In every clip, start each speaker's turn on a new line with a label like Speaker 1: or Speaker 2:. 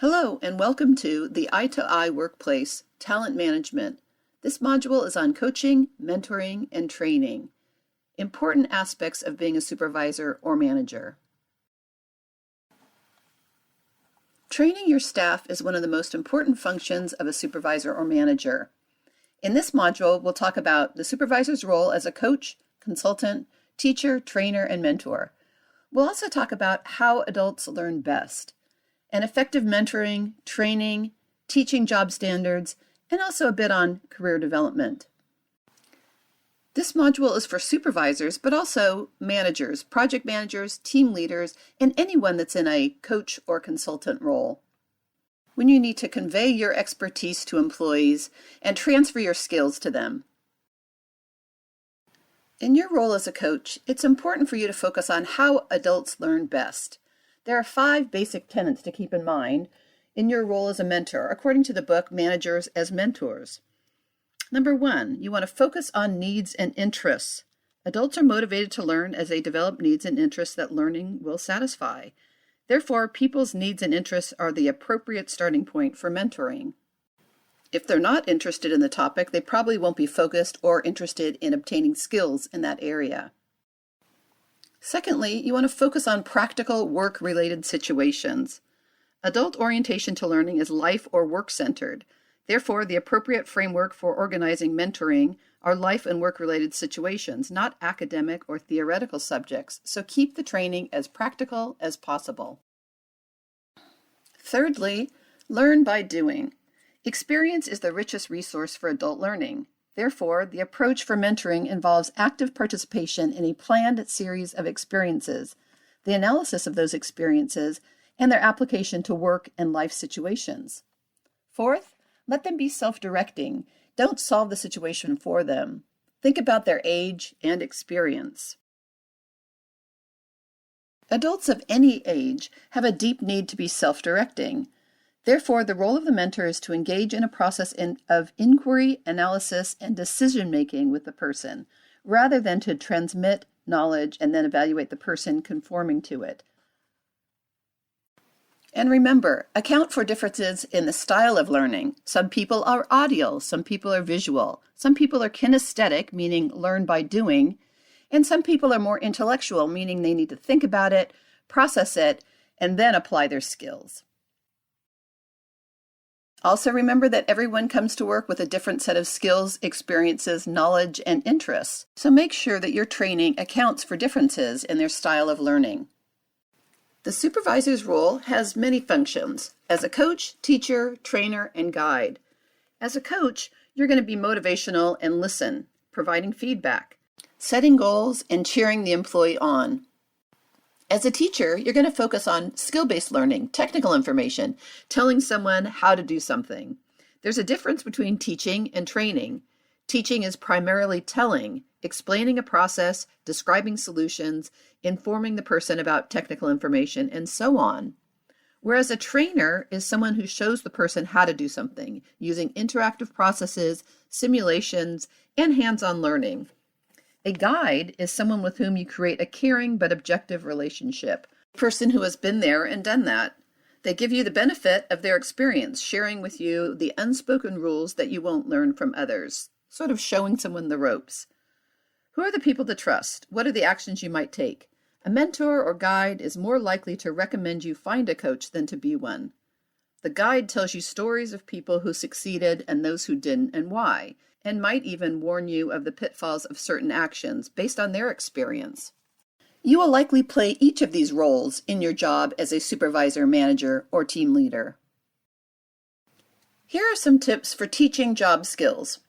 Speaker 1: Hello and welcome to the i2i Workplace Talent Management. This module is on coaching, mentoring, and training. Important aspects of being a supervisor or manager. Training your staff is one of the most important functions of a supervisor or manager. In this module, we'll talk about the supervisor's role as a coach, consultant, teacher, trainer, and mentor. We'll also talk about how adults learn best, and effective mentoring, training, teaching job standards, and also a bit on career development. This module is for supervisors, but also managers, project managers, team leaders, and anyone that's in a coach or consultant role. When you need to convey your expertise to employees and transfer your skills to them. In your role as a coach, it's important for you to focus on how adults learn best. There are 5 basic tenets to keep in mind in your role as a mentor, according to the book Managers as Mentors. Number 1, you want to focus on needs and interests. Adults are motivated to learn as they develop needs and interests that learning will satisfy. Therefore, people's needs and interests are the appropriate starting point for mentoring. If they're not interested in the topic, they probably won't be focused or interested in obtaining skills in that area. Secondly, you want to focus on practical work-related situations. Adult orientation to learning is life or work-centered. Therefore, the appropriate framework for organizing mentoring are life and work-related situations, not academic or theoretical subjects, so keep the training as practical as possible. Thirdly, learn by doing. Experience is the richest resource for adult learning. Therefore, the approach for mentoring involves active participation in a planned series of experiences, the analysis of those experiences, and their application to work and life situations. Fourth, let them be self-directing. Don't solve the situation for them. Think about their age and experience. Adults of any age have a deep need to be self-directing. Therefore, the role of the mentor is to engage in a process of inquiry, analysis, and decision-making with the person, rather than to transmit knowledge and then evaluate the person conforming to it. And remember, account for differences in the style of learning. Some people are audio, some people are visual, some people are kinesthetic, meaning learn by doing, and some people are more intellectual, meaning they need to think about it, process it, and then apply their skills. Also remember that everyone comes to work with a different set of skills, experiences, knowledge, and interests. So make sure that your training accounts for differences in their style of learning. The supervisor's role has many functions as a coach, teacher, trainer, and guide. As a coach, you're going to be motivational and listen, providing feedback, setting goals, and cheering the employee on. As a teacher, you're going to focus on skill-based learning, technical information, telling someone how to do something. There's a difference between teaching and training. Teaching is primarily telling, explaining a process, describing solutions, informing the person about technical information, and so on. Whereas a trainer is someone who shows the person how to do something, using interactive processes, simulations, and hands-on learning. A guide is someone with whom you create a caring but objective relationship, a person who has been there and done that. They give you the benefit of their experience, sharing with you the unspoken rules that you won't learn from others, sort of showing someone the ropes. Who are the people to trust? What are the actions you might take? A mentor or guide is more likely to recommend you find a coach than to be one. The guide tells you stories of people who succeeded and those who didn't and why, and might even warn you of the pitfalls of certain actions based on their experience. You will likely play each of these roles in your job as a supervisor, manager, or team leader. Here are some tips for teaching job skills.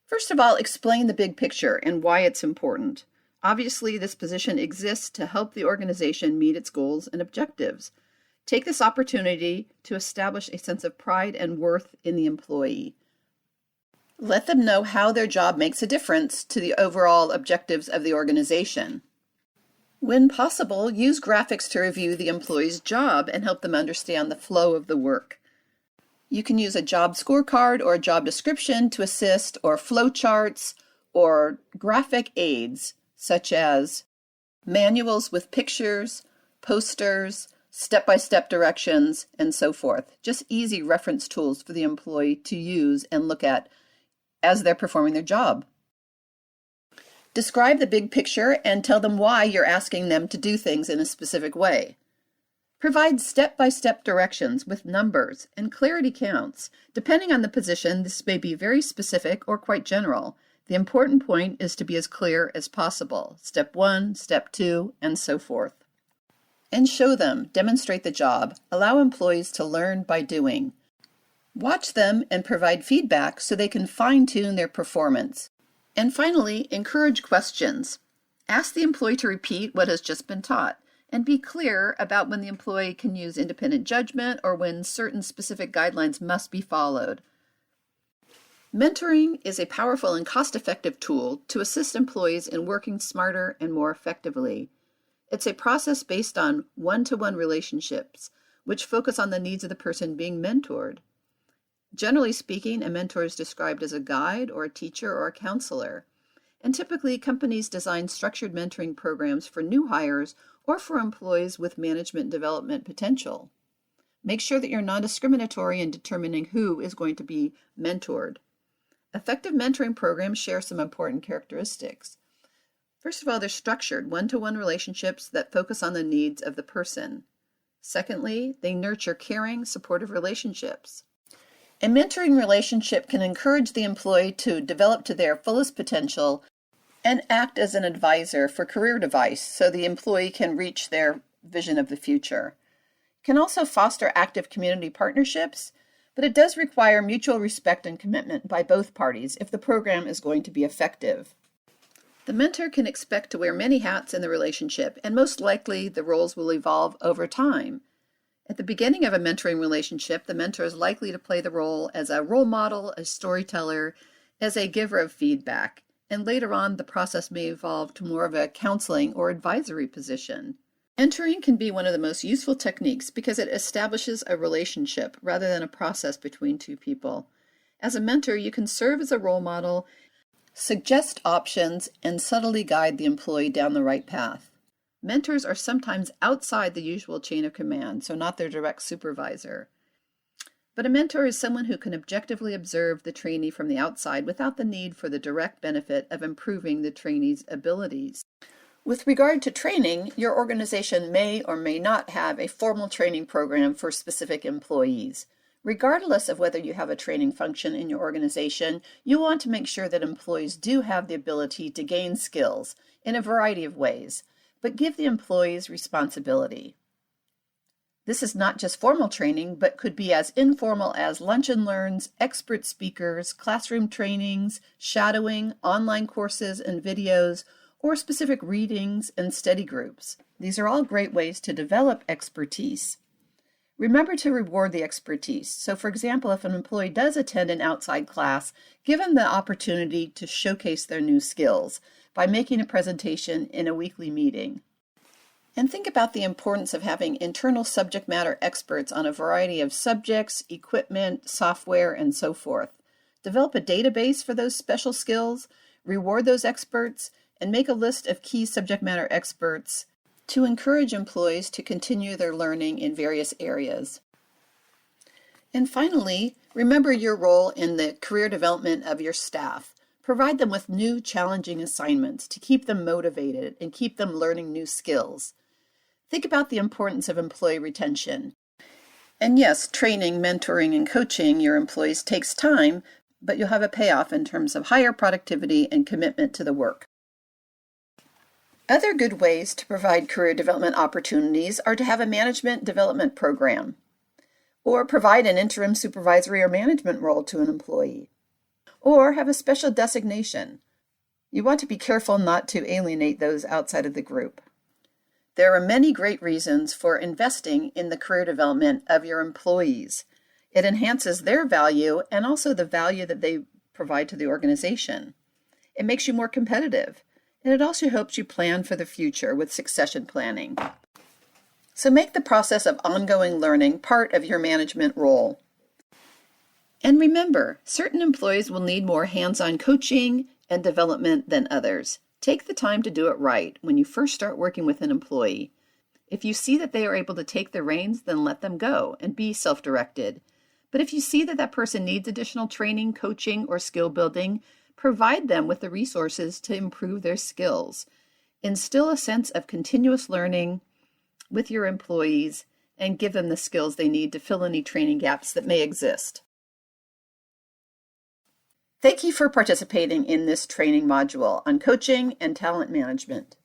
Speaker 1: First of all, explain the big picture and why it's important. Obviously, this position exists to help the organization meet its goals and objectives. Take this opportunity to establish a sense of pride and worth in the employee. Let them know how their job makes a difference to the overall objectives of the organization. When possible, use graphics to review the employee's job and help them understand the flow of the work. You can use a job scorecard or a job description to assist, or flowcharts or graphic aids such as manuals with pictures, posters, step-by-step directions, and so forth. Just easy reference tools for the employee to use and look at as they're performing their job. Describe the big picture and tell them why you're asking them to do things in a specific way. Provide step-by-step directions with numbers, and clarity counts. Depending on the position, this may be very specific or quite general. The important point is to be as clear as possible. Step 1, step 2, and so forth. And show them, demonstrate the job. Allow employees to learn by doing. Watch them and provide feedback so they can fine-tune their performance. And finally, encourage questions. Ask the employee to repeat what has just been taught, and be clear about when the employee can use independent judgment or when certain specific guidelines must be followed. Mentoring is a powerful and cost-effective tool to assist employees in working smarter and more effectively. It's a process based on one-to-one relationships, which focus on the needs of the person being mentored. Generally speaking, a mentor is described as a guide or a teacher or a counselor. And typically, companies design structured mentoring programs for new hires or for employees with management development potential. Make sure that you're non-discriminatory in determining who is going to be mentored. Effective mentoring programs share some important characteristics. First of all, they're structured one-to-one relationships that focus on the needs of the person. Secondly, they nurture caring, supportive relationships. A mentoring relationship can encourage the employee to develop to their fullest potential and act as an advisor for career advice so the employee can reach their vision of the future. It can also foster active community partnerships, but it does require mutual respect and commitment by both parties if the program is going to be effective. The mentor can expect to wear many hats in the relationship, and most likely the roles will evolve over time. At the beginning of a mentoring relationship, the mentor is likely to play the role as a role model, a storyteller, as a giver of feedback, and later on the process may evolve to more of a counseling or advisory position. Mentoring can be one of the most useful techniques because it establishes a relationship rather than a process between two people. As a mentor, you can serve as a role model, suggest options, and subtly guide the employee down the right path. Mentors are sometimes outside the usual chain of command, so not their direct supervisor. But a mentor is someone who can objectively observe the trainee from the outside without the need for the direct benefit of improving the trainee's abilities. With regard to training, your organization may or may not have a formal training program for specific employees. Regardless of whether you have a training function in your organization, you want to make sure that employees do have the ability to gain skills in a variety of ways, but give the employees responsibility. This is not just formal training, but could be as informal as lunch and learns, expert speakers, classroom trainings, shadowing, online courses and videos, or specific readings and study groups. These are all great ways to develop expertise. Remember to reward the expertise. So, for example, if an employee does attend an outside class, give them the opportunity to showcase their new skills by making a presentation in a weekly meeting. And think about the importance of having internal subject matter experts on a variety of subjects, equipment, software, and so forth. Develop a database for those special skills, reward those experts, and make a list of key subject matter experts to encourage employees to continue their learning in various areas. And finally, remember your role in the career development of your staff. Provide them with new challenging assignments to keep them motivated and keep them learning new skills. Think about the importance of employee retention. And yes, training, mentoring, and coaching your employees takes time, but you'll have a payoff in terms of higher productivity and commitment to the work. Other good ways to provide career development opportunities are to have a management development program, or provide an interim supervisory or management role to an employee, or have a special designation. You want to be careful not to alienate those outside of the group. There are many great reasons for investing in the career development of your employees. It enhances their value and also the value that they provide to the organization. It makes you more competitive. And it also helps you plan for the future with succession planning. So make the process of ongoing learning part of your management role. And remember, certain employees will need more hands-on coaching and development than others. Take the time to do it right when you first start working with an employee. If you see that they are able to take the reins, then let them go and be self-directed. But if you see that that person needs additional training, coaching, or skill building, provide them with the resources to improve their skills. Instill a sense of continuous learning with your employees and give them the skills they need to fill any training gaps that may exist. Thank you for participating in this training module on coaching and talent management.